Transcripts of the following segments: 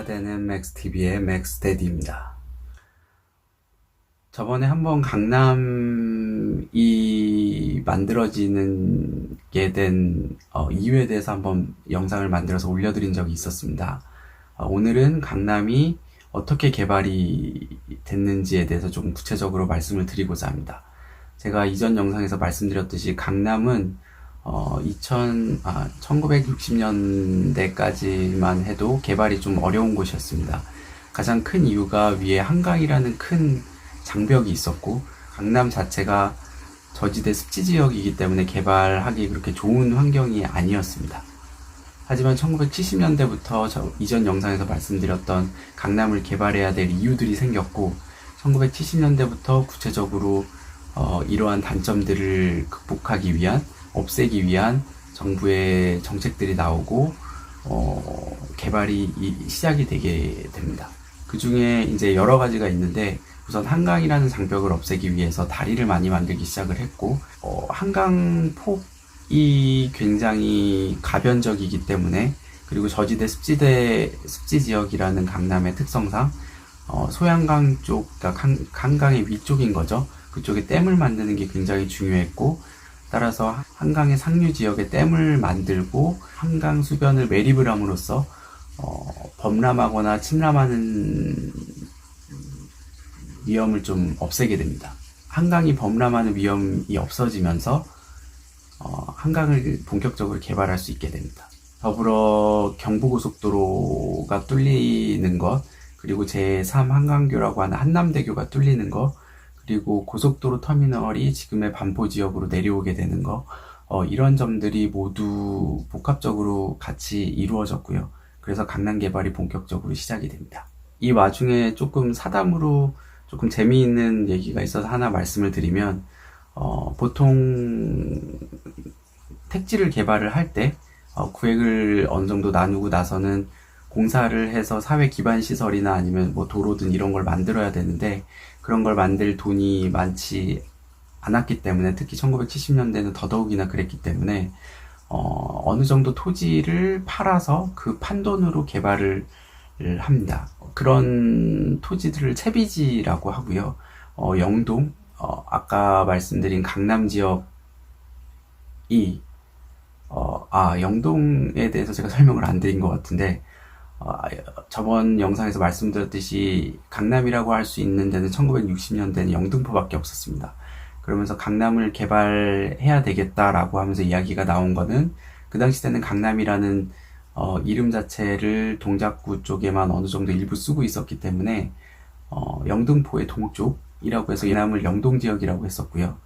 부자가 되는 맥스TV의 맥스데디입니다. 저번에 한번 강남이 만들어지는 게 된 이유에 대해서 한번 영상을 만들어서 올려드린 적이 있었습니다. 오늘은 강남이 어떻게 개발이 됐는지에 대해서 좀 구체적으로 말씀을 드리고자 합니다. 제가 이전 영상에서 말씀드렸듯이 강남은 1960년대까지만 해도 개발이 좀 어려운 곳이었습니다. 가장 큰 이유가 위에 한강이라는 큰 장벽이 있었고, 강남 자체가 저지대 습지 지역이기 때문에 개발하기 그렇게 좋은 환경이 아니었습니다. 하지만 1970년대부터 이전 영상에서 말씀드렸던 강남을 개발해야 될 이유들이 생겼고, 1970년대부터 구체적으로 이러한 단점들을 극복하기 위한, 없애기 위한 정부의 정책들이 나오고 개발이 시작이 되게 됩니다. 그 중에 이제 여러 가지가 있는데, 우선 한강이라는 장벽을 없애기 위해서 다리를 많이 만들기 시작을 했고, 한강 폭이 굉장히 가변적이기 때문에, 그리고 저지대 습지 지역이라는 강남의 특성상 소양강 쪽, 그러니까 한강의 위쪽인 거죠. 그쪽에 댐을 만드는 게 굉장히 중요했고, 따라서 한강의 상류 지역에 댐을 만들고 한강 수변을 매립을 함으로써 범람하거나 침람하는 위험을 좀 없애게 됩니다. 한강이 범람하는 위험이 없어지면서 한강을 본격적으로 개발할 수 있게 됩니다. 더불어 경부고속도로가 뚫리는 것, 그리고 제3 한강교라고 하는 한남대교가 뚫리는 것, 그리고 고속도로 터미널이 지금의 반포 지역으로 내려오게 되는 거, 이런 점들이 모두 복합적으로 같이 이루어졌고요. 그래서 강남 개발이 본격적으로 시작이 됩니다. 이 와중에 조금 사담으로 조금 재미있는 얘기가 있어서 하나 말씀을 드리면, 보통 택지를 개발을 할 때 구획을 어느 정도 나누고 나서는 공사를 해서 사회 기반 시설이나 아니면 뭐 도로든 이런 걸 만들어야 되는데, 그런 걸 만들 돈이 많지 않았기 때문에, 특히 1970년대는 더더욱이나 그랬기 때문에 어느 정도 토지를 팔아서 그 판돈으로 개발을 합니다. 그런 토지들을 채비지라고 하고요. 영동, 아까 말씀드린 강남 지역이 영동에 대해서 제가 설명을 안 드린 것 같은데, 저번 영상에서 말씀드렸듯이 강남이라고 할 수 있는 데는 1960년대는 영등포밖에 없었습니다. 그러면서 강남을 개발해야 되겠다라고 하면서 이야기가 나온 거는, 그 당시 때는 강남이라는 이름 자체를 동작구 쪽에만 어느 정도 일부 쓰고 있었기 때문에 영등포의 동쪽이라고 해서 이남을 영동지역이라고 했었고요.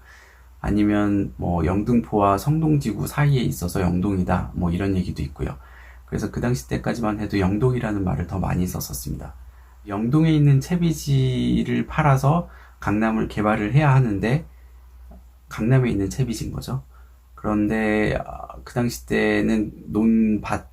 아니면 뭐 영등포와 성동지구 사이에 있어서 영동이다, 뭐 이런 얘기도 있고요. 그래서 그 당시 때까지만 해도 영동이라는 말을 더 많이 썼었습니다. 영동에 있는 채비지를 팔아서 강남을 개발을 해야 하는데, 강남에 있는 채비지인 거죠. 그런데 그 당시 때는 논밭,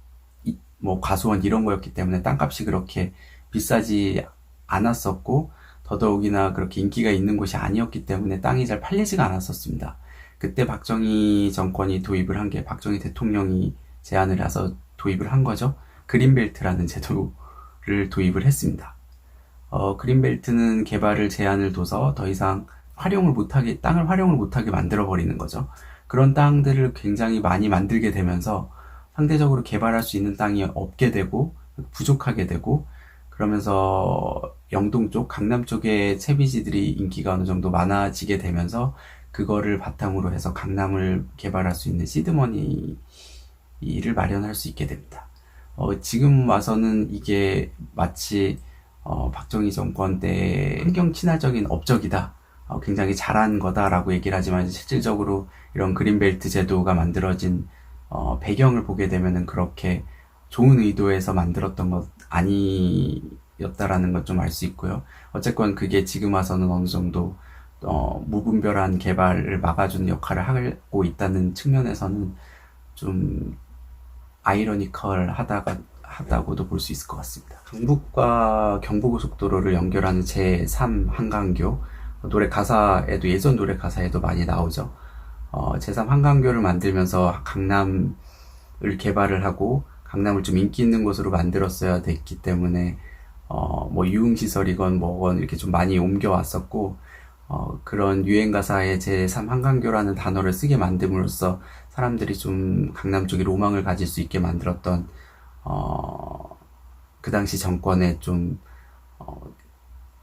뭐 과수원 이런 거였기 때문에 땅값이 그렇게 비싸지 않았었고, 더더욱이나 그렇게 인기가 있는 곳이 아니었기 때문에 땅이 잘 팔리지가 않았었습니다. 그때 박정희 정권이 도입을 한 게, 박정희 대통령이 제안을 해서 도입을 한 거죠. 그린벨트라는 제도를 도입을 했습니다. 그린벨트는 개발을 제한을 둬서 더 이상 땅을 활용을 못하게 만들어버리는 거죠. 그런 땅들을 굉장히 많이 만들게 되면서 상대적으로 개발할 수 있는 땅이 없게 되고, 부족하게 되고, 그러면서 영동 쪽, 강남 쪽의 채비지들이 인기가 어느 정도 많아지게 되면서, 그거를 바탕으로 해서 강남을 개발할 수 있는 시드머니를 마련할 수 있게 됩니다. 지금 와서는 이게 마치 박정희 정권 때 환경 친화적인 업적이다, 굉장히 잘한 거다라고 얘기를 하지만, 실질적으로 이런 그린벨트 제도가 만들어진 배경을 보게 되면은 그렇게 좋은 의도에서 만들었던 것 아니었다라는 것 좀 알 수 있고요. 어쨌건 그게 지금 와서는 어느 정도 무분별한 개발을 막아주는 역할을 하고 있다는 측면에서는 좀 아이러니컬하다고도 볼 수 있을 것 같습니다. 강북과 경부고속도로를 연결하는 제3 한강교, 노래 가사에도, 예전 노래 가사에도 많이 나오죠. 제3 한강교를 만들면서 강남을 개발을 하고, 강남을 좀 인기 있는 곳으로 만들었어야 됐기 때문에 뭐 유흥시설이건 뭐건 이렇게 좀 많이 옮겨왔었고, 그런 유행가사에 제3 한강교라는 단어를 쓰게 만듦으로써 사람들이 좀 강남 쪽에 로망을 가질 수 있게 만들었던 그 당시 정권의 좀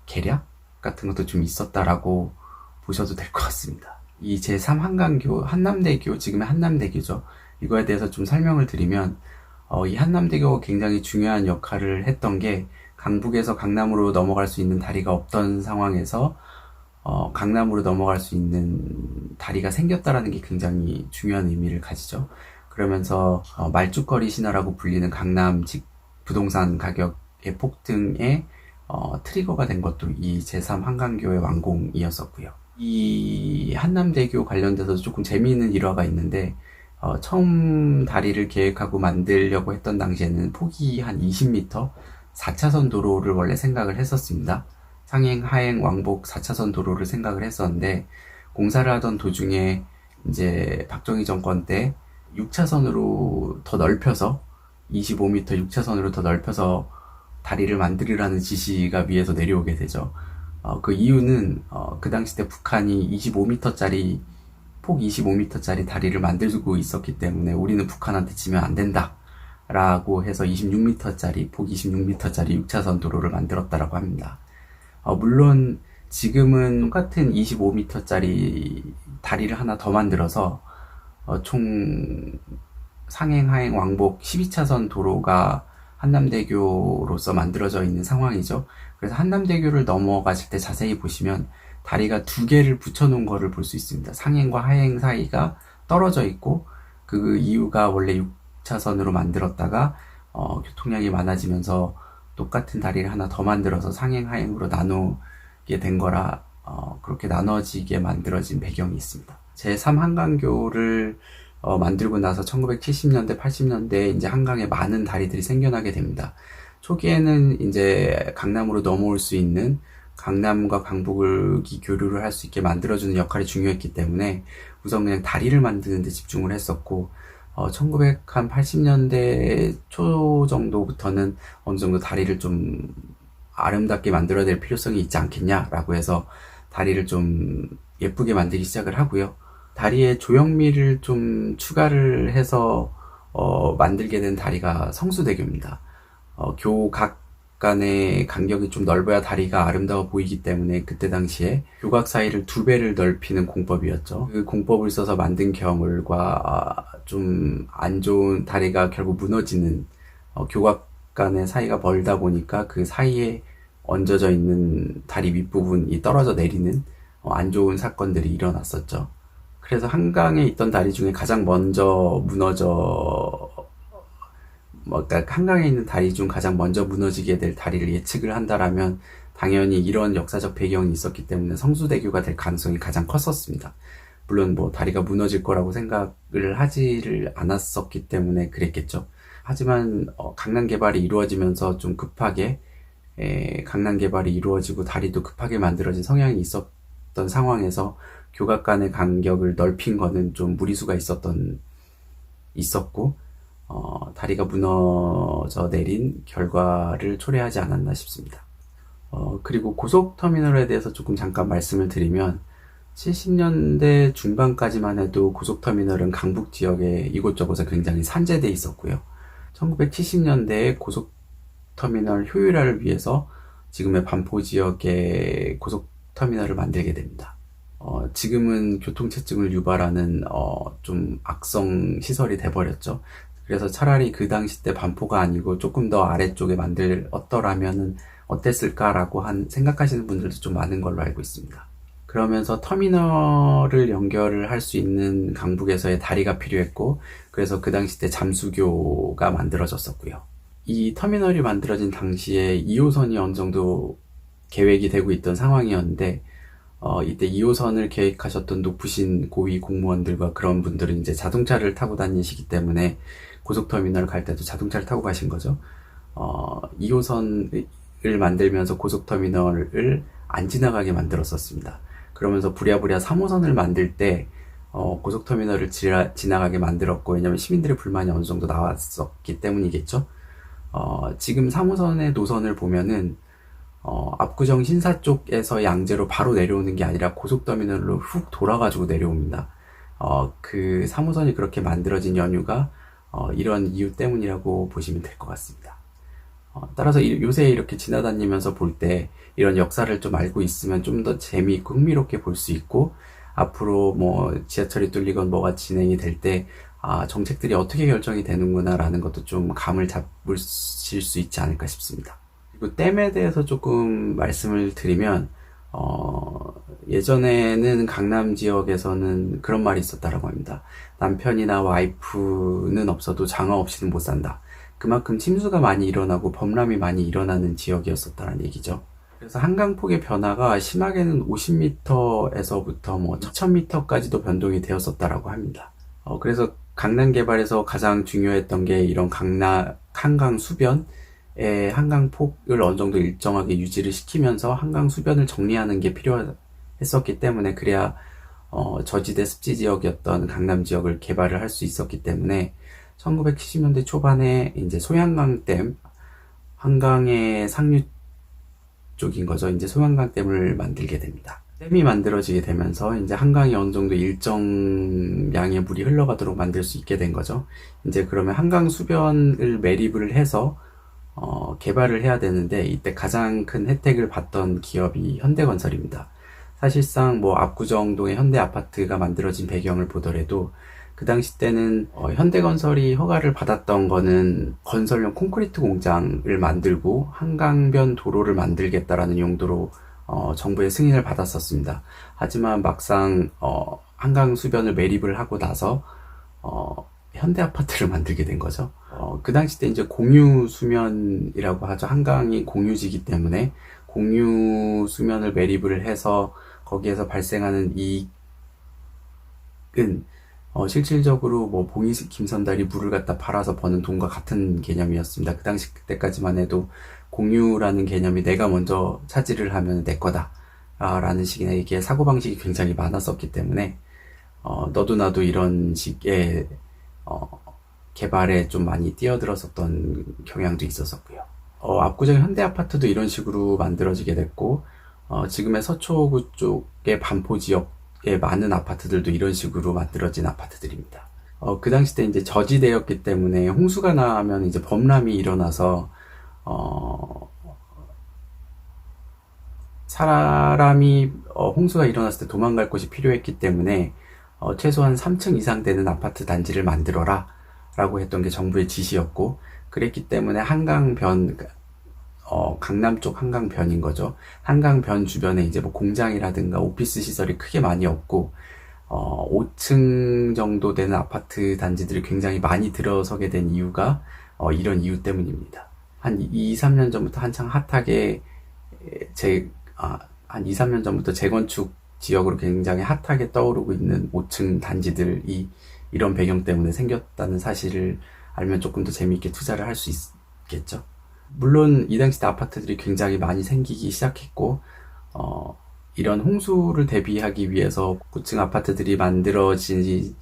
계략 같은 것도 좀 있었다라고 보셔도 될 것 같습니다. 이 제3 한강교, 한남대교, 지금의 한남대교죠. 이거에 대해서 좀 설명을 드리면, 이 한남대교가 굉장히 중요한 역할을 했던 게, 강북에서 강남으로 넘어갈 수 있는 다리가 없던 상황에서 강남으로 넘어갈 수 있는 다리가 생겼다라는 게 굉장히 중요한 의미를 가지죠. 그러면서 말죽거리 신화라고 불리는 강남 부동산 가격의 폭등에 트리거가 된 것도 이 제3 한강교의 완공이었었고요. 이 한남대교 관련돼서 조금 재미있는 일화가 있는데, 처음 다리를 계획하고 만들려고 했던 당시에는 폭이 한 20m, 4차선 도로를 원래 생각을 했었습니다. 상행, 하행, 왕복 4차선 도로를 생각을 했었는데, 공사를 하던 도중에 이제 박정희 정권 때 6차선으로 더 넓혀서 25m 6차선으로 더 넓혀서 다리를 만들으라는 지시가 위에서 내려오게 되죠. 그 이유는 그 당시 때 북한이 25m짜리 폭 25m짜리 다리를 만들고 있었기 때문에 우리는 북한한테 지면 안 된다 라고 해서 26m짜리 폭 26m짜리 6차선 도로를 만들었다라고 합니다. 물론 지금은 똑같은 25m짜리 다리를 하나 더 만들어서 총 상행, 하행, 왕복 12차선 도로가 한남대교로서 만들어져 있는 상황이죠. 그래서 한남대교를 넘어가실 때 자세히 보시면 다리가 두 개를 붙여놓은 거를 볼 수 있습니다. 상행과 하행 사이가 떨어져 있고, 그 이유가 원래 6차선으로 만들었다가 교통량이 많아지면서 똑같은 다리를 하나 더 만들어서 상행, 하행으로 나누게 된 거라 그렇게 나눠지게 만들어진 배경이 있습니다. 제3 한강교를 만들고 나서 1970년대, 80년대에 이제 한강에 많은 다리들이 생겨나게 됩니다. 초기에는 이제 강남으로 넘어올 수 있는, 강남과 강북이 교류를 할 수 있게 만들어주는 역할이 중요했기 때문에 우선 그냥 다리를 만드는 데 집중을 했었고, 1980년대 초 정도부터는 어느 정도 다리를 좀 아름답게 만들어야 될 필요성이 있지 않겠냐라고 해서 다리를 좀 예쁘게 만들기 시작을 하고요. 다리에 조형미를 좀 추가를 해서 만들게 된 다리가 성수대교입니다. 교각 간의 간격이 좀 넓어야 다리가 아름다워 보이기 때문에 그때 당시에 교각 사이를 2배를 넓히는 공법이었죠. 그 공법을 써서 만든 결과 좀 안 좋은, 다리가 결국 무너지는, 교각 간의 사이가 멀다 보니까 그 사이에 얹어져 있는 다리 윗부분이 떨어져 내리는 안 좋은 사건들이 일어났었죠. 그래서 한강에 있던 다리 중에 가장 먼저 그러니까 한강에 있는 다리 중 가장 먼저 무너지게 될 다리를 예측을 한다라면 당연히 이런 역사적 배경이 있었기 때문에 성수대교가 될 가능성이 가장 컸었습니다. 물론 뭐 다리가 무너질 거라고 생각을 하지를 않았었기 때문에 그랬겠죠. 하지만 강남 개발이 이루어지면서 좀 급하게 강남 개발이 이루어지고 다리도 급하게 만들어진 성향이 있었던 상황에서 교각 간의 간격을 넓힌 거는 좀 무리수가 있었고, 다리가 무너져 내린 결과를 초래하지 않았나 싶습니다. 그리고 고속터미널에 대해서 조금 잠깐 말씀을 드리면, 70년대 중반까지만 해도 고속터미널은 강북 지역에 이곳저곳에 굉장히 산재돼 있었고요. 1970년대에 고속터미널 효율화를 위해서 지금의 반포 지역에 고속터미널을 만들게 됩니다. 지금은 교통체증을 유발하는 좀 악성 시설이 돼버렸죠. 그래서 차라리 그 당시 때 반포가 아니고 조금 더 아래쪽에 만들었더라면은 어땠을까라고 생각하시는 분들도 좀 많은 걸로 알고 있습니다. 그러면서 터미널을 연결을 할 수 있는 강북에서의 다리가 필요했고, 그래서 그 당시 때 잠수교가 만들어졌었고요. 이 터미널이 만들어진 당시에 2호선이 어느 정도 계획이 되고 있던 상황이었는데, 이때 2호선을 계획하셨던 높으신 고위 공무원들과 그런 분들은 이제 자동차를 타고 다니시기 때문에 고속터미널 갈 때도 자동차를 타고 가신 거죠. 2호선을 만들면서 고속터미널을 안 지나가게 만들었었습니다. 그러면서 부랴부랴 3호선을 만들 때 고속터미널을 지나가게 만들었고, 왜냐면 시민들의 불만이 어느 정도 나왔었기 때문이겠죠. 지금 3호선의 노선을 보면은 압구정 신사 쪽에서 양재로 바로 내려오는 게 아니라 고속터미널로 훅 돌아가지고 내려옵니다. 그 3호선이 그렇게 만들어진 연유가 이런 이유 때문이라고 보시면 될 것 같습니다. 따라서 요새 이렇게 지나다니면서 볼 때 이런 역사를 좀 알고 있으면 좀 더 재미있고 흥미롭게 볼 수 있고, 앞으로 뭐 지하철이 뚫리건 뭐가 진행이 될 때 정책들이 어떻게 결정이 되는구나 라는 것도 좀 감을 잡으실 수 있지 않을까 싶습니다. 그리고 댐에 대해서 조금 말씀을 드리면, 예전에는 강남 지역에서는 그런 말이 있었다라고 합니다. 남편이나 와이프는 없어도 장어 없이는 못 산다. 그만큼 침수가 많이 일어나고 범람이 많이 일어나는 지역이었었다는 얘기죠. 그래서 한강폭의 변화가 심하게는 50m에서부터 뭐 1000m까지도 변동이 되었었다라고 합니다. 그래서 강남 개발에서 가장 중요했던 게 이런 한강 수변의 한강폭을 어느 정도 일정하게 유지를 시키면서 한강 수변을 정리하는 게 필요했었기 때문에, 그래야 저지대 습지 지역이었던 강남 지역을 개발을 할 수 있었기 때문에 1970년대 초반에 이제 소양강댐, 한강의 상류 쪽인 거죠. 이제 소양강댐을 만들게 됩니다. 댐이 만들어지게 되면서 이제 한강이 어느 정도 일정 양의 물이 흘러가도록 만들 수 있게 된 거죠. 이제 그러면 한강 수변을 매립을 해서 개발을 해야 되는데, 이때 가장 큰 혜택을 받던 기업이 현대건설입니다. 사실상 뭐 압구정동의 현대아파트가 만들어진 배경을 보더라도 그 당시 때는 현대건설이 허가를 받았던 거는 건설용 콘크리트 공장을 만들고 한강변 도로를 만들겠다라는 용도로 정부의 승인을 받았었습니다. 하지만 막상 한강 수변을 매립을 하고 나서 현대아파트를 만들게 된 거죠. 그 당시 때 이제 공유 수면이라고 하죠. 한강이 공유지기 때문에 공유 수면을 매립을 해서 거기에서 발생하는 이익은 실질적으로 뭐 봉이식 김선달이 물을 갖다 팔아서 버는 돈과 같은 개념이었습니다. 그 당시 그때까지만 해도 공유라는 개념이 내가 먼저 차지를 하면 내 거다 라는 식의 이게 사고방식이 굉장히 많았었기 때문에 너도 나도 이런 식의 개발에 좀 많이 뛰어들었었던 경향도 있었었고요. 압구정 현대아파트도 이런 식으로 만들어지게 됐고, 지금의 서초구 쪽의 반포 지역의 많은 아파트들도 이런 식으로 만들어진 아파트들입니다. 그 당시 때 이제 저지대였기 때문에 홍수가 나면 이제 범람이 일어나서 사람이 홍수가 일어났을 때 도망갈 곳이 필요했기 때문에 최소한 3층 이상 되는 아파트 단지를 만들어라 라고 했던 게 정부의 지시였고, 그랬기 때문에 한강변, 강남 쪽 한강변인 거죠. 한강변 주변에 이제 뭐 공장이라든가 오피스 시설이 크게 많이 없고 5층 정도 되는 아파트 단지들이 굉장히 많이 들어서게 된 이유가 이런 이유 때문입니다. 한 2, 3년 전부터 한창 핫하게 한 2, 3년 전부터 재건축 지역으로 굉장히 핫하게 떠오르고 있는 5층 단지들이 이런 배경 때문에 생겼다는 사실을 알면 조금 더 재미있게 투자를 할 수 있겠죠. 물론 이 당시 때 아파트들이 굉장히 많이 생기기 시작했고 이런 홍수를 대비하기 위해서 고층 아파트들이 만들어진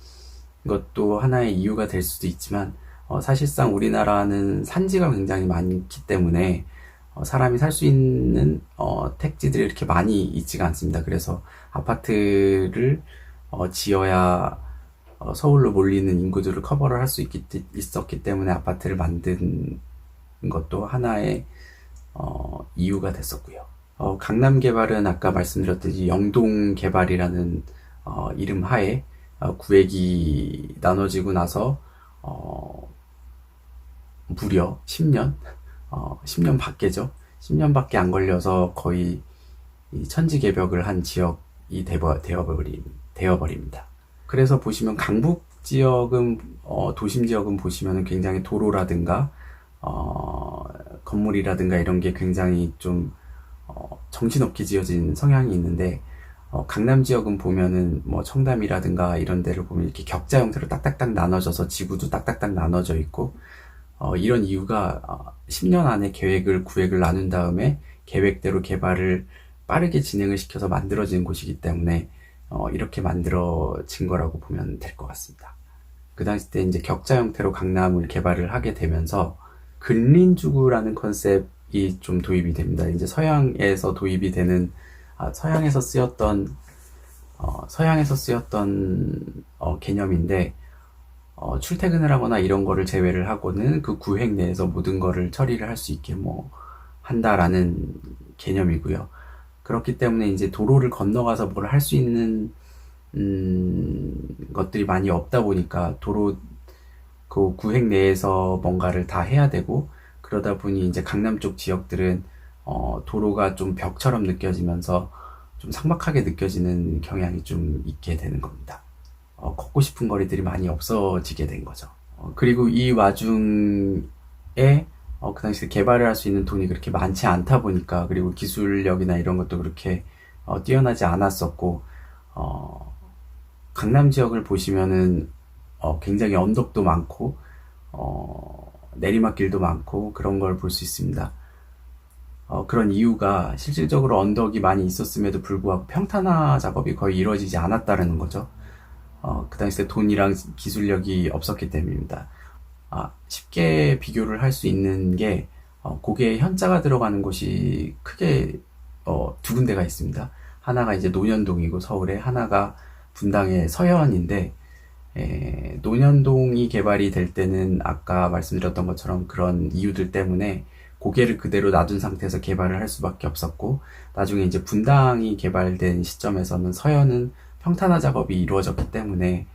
것도 하나의 이유가 될 수도 있지만, 사실상 우리나라는 산지가 굉장히 많기 때문에 사람이 살 수 있는 택지들이 이렇게 많이 있지가 않습니다. 그래서 아파트를 지어야 서울로 몰리는 인구들을 커버를 할 수 있었기 때문에 아파트를 만든 것도 하나의 이유가 됐었고요. 강남 개발은 아까 말씀드렸듯이 영동 개발이라는 이름 하에 구획이 나눠지고 나서 무려 10년 10년 밖에죠. 10년밖에 안 걸려서 거의 천지개벽을 한 지역이 되어버립니다. 그래서 보시면 강북 지역은 도심 지역은 보시면 굉장히 도로라든가 건물이라든가 이런 게 굉장히 좀 정신없게 지어진 성향이 있는데, 강남 지역은 보면은 뭐 청담이라든가 이런 데를 보면 이렇게 격자 형태로 딱딱딱 나눠져서 지구도 딱딱딱 나눠져 있고, 이런 이유가 10년 안에 구획을 나눈 다음에 계획대로 개발을 빠르게 진행을 시켜서 만들어진 곳이기 때문에 이렇게 만들어진 거라고 보면 될 것 같습니다. 그 당시 때 이제 격자 형태로 강남을 개발을 하게 되면서 근린주구라는 컨셉이 좀 도입이 됩니다. 이제 서양에서 도입이 되는, 서양에서 쓰였던 개념인데, 출퇴근을 하거나 이런 거를 제외를 하고는 그 구획 내에서 모든 거를 처리를 할 수 있게 한다라는 개념이고요. 그렇기 때문에 이제 도로를 건너가서 뭘 할 수 있는 것들이 많이 없다 보니까 그 구획 내에서 뭔가를 다 해야 되고, 그러다 보니 이제 강남 쪽 지역들은 도로가 좀 벽처럼 느껴지면서 좀 삭막하게 느껴지는 경향이 좀 있게 되는 겁니다. 걷고 싶은 거리들이 많이 없어지게 된 거죠. 그리고 이 와중에 그 당시에 개발을 할 수 있는 돈이 그렇게 많지 않다 보니까, 그리고 기술력이나 이런 것도 그렇게 뛰어나지 않았었고, 강남 지역을 보시면은 굉장히 언덕도 많고 내리막길도 많고 그런 걸 볼 수 있습니다. 그런 이유가 실질적으로 언덕이 많이 있었음에도 불구하고 평탄화 작업이 거의 이루어지지 않았다는 거죠. 그 당시에 돈이랑 기술력이 없었기 때문입니다. 쉽게 비교를 할 수 있는 게 고개에 현자가 들어가는 곳이 크게 두 군데가 있습니다. 하나가 이제 논현동이고 서울에, 하나가 분당의 서현인데, 논현동이 개발이 될 때는 아까 말씀드렸던 것처럼 그런 이유들 때문에 고개를 그대로 놔둔 상태에서 개발을 할 수밖에 없었고, 나중에 이제 분당이 개발된 시점에서는 서현은 평탄화 작업이 이루어졌기 때문에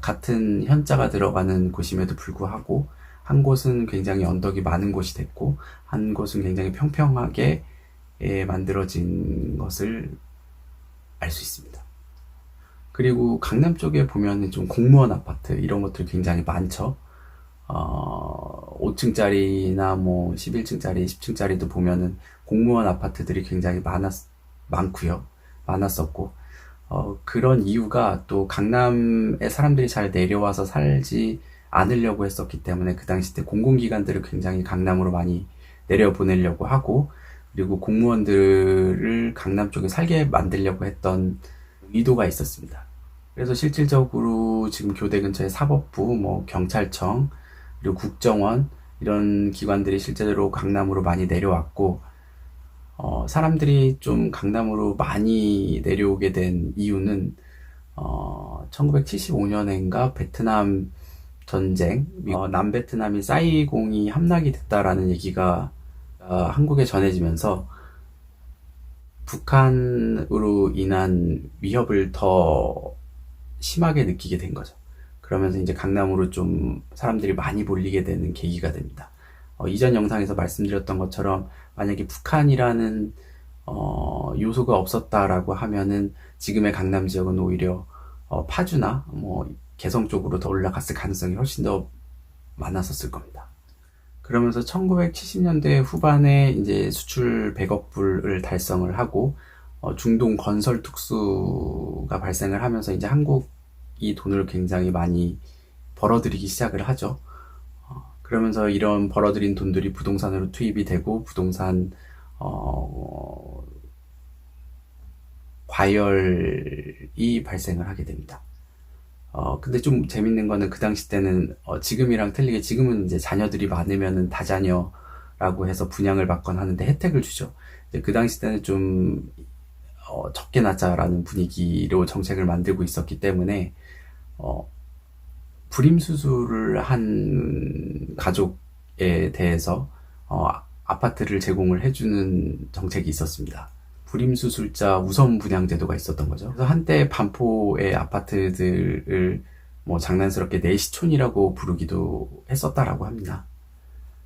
같은 현자가 들어가는 곳임에도 불구하고 한 곳은 굉장히 언덕이 많은 곳이 됐고 한 곳은 굉장히 평평하게 만들어진 것을 알 수 있습니다. 그리고 강남 쪽에 보면 좀 공무원 아파트 이런 것들이 굉장히 많죠. 5층짜리나 11층짜리, 10층짜리도 보면은 공무원 아파트들이 굉장히 많았었고, 그런 이유가 또 강남에 사람들이 잘 내려와서 살지 않으려고 했었기 때문에 그 당시 때 공공기관들을 굉장히 강남으로 많이 내려보내려고 하고, 그리고 공무원들을 강남 쪽에 살게 만들려고 했던 의도가 있었습니다. 그래서 실질적으로 지금 교대 근처에 사법부, 경찰청, 그리고 국정원 이런 기관들이 실제로 강남으로 많이 내려왔고, 사람들이 좀 강남으로 많이 내려오게 된 이유는 1975년인가 베트남 전쟁, 남베트남인 사이공이 함락이 됐다라는 얘기가 한국에 전해지면서 북한으로 인한 위협을 더 심하게 느끼게 된 거죠. 그러면서 이제 강남으로 좀 사람들이 많이 몰리게 되는 계기가 됩니다. 이전 영상에서 말씀드렸던 것처럼 만약에 북한이라는 요소가 없었다라고 하면은 지금의 강남 지역은 오히려 파주나 개성 쪽으로 더 올라갔을 가능성이 훨씬 더 많았었을 겁니다. 그러면서 1970년대 후반에 이제 수출 100억 불을 달성을 하고 중동 건설 특수가 발생을 하면서 이제 한국이 돈을 굉장히 많이 벌어들이기 시작을 하죠. 그러면서 이런 벌어들인 돈들이 부동산으로 투입이 되고 부동산 과열이 발생을 하게 됩니다. 근데 좀 재밌는 거는 그 당시 때는 지금이랑 틀리게 지금은 이제 자녀들이 많으면은 다자녀라고 해서 분양을 받거나 하는데 혜택을 주죠. 그 당시 때는 좀 적게 낳자라는 분위기로 정책을 만들고 있었기 때문에 불임수술을 한 가족에 대해서 아파트를 제공을 해주는 정책이 있었습니다. 불임수술자 우선 분양 제도가 있었던 거죠. 그래서 한때 반포의 아파트들을 장난스럽게 내시촌이라고 부르기도 했었다라고 합니다.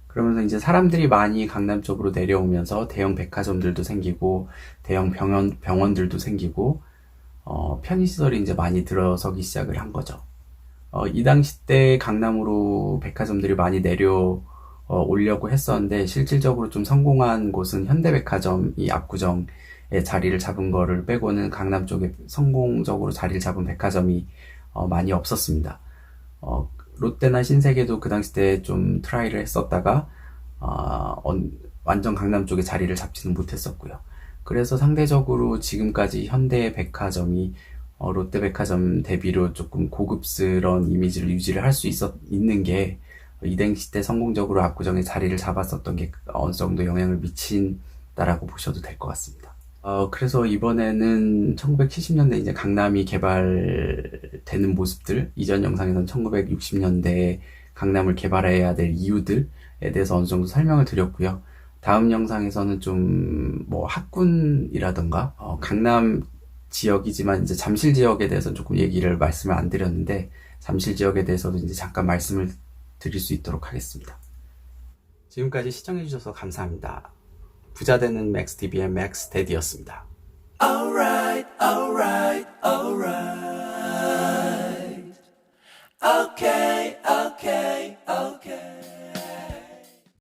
그러면서 이제 사람들이 많이 강남 쪽으로 내려오면서 대형 백화점들도 생기고 대형 병원들도 생기고 편의시설이 이제 많이 들어서기 시작을 한 거죠. 이 당시 때 강남으로 백화점들이 많이 내려오려고 했었는데 실질적으로 좀 성공한 곳은 현대백화점이 압구정에 자리를 잡은 거를 빼고는 강남 쪽에 성공적으로 자리를 잡은 백화점이 많이 없었습니다. 롯데나 신세계도 그 당시 때 좀 트라이를 했었다가 완전 강남 쪽에 자리를 잡지는 못했었고요. 그래서 상대적으로 지금까지 현대백화점이 롯데백화점 대비로 조금 고급스러운 이미지를 유지를 할 수 있는 게 이행시 때 성공적으로 압구정에 자리를 잡았었던 게 어느 정도 영향을 미친다라고 보셔도 될 것 같습니다. 그래서 이번에는 1970년대 이제 강남이 개발되는 모습들, 이전 영상에서는 1960년대에 강남을 개발해야 될 이유들에 대해서 어느 정도 설명을 드렸고요. 다음 영상에서는 좀 뭐 학군이라던가 강남 지역이지만 이제 잠실 지역에 대해서는 조금 말씀을 안 드렸는데, 잠실 지역에 대해서도 이제 잠깐 말씀을 드릴 수 있도록 하겠습니다. 지금까지 시청해주셔서 감사합니다. 부자 되는 맥스TV의 맥스데디였습니다. Alright, alright, alright. Okay, okay.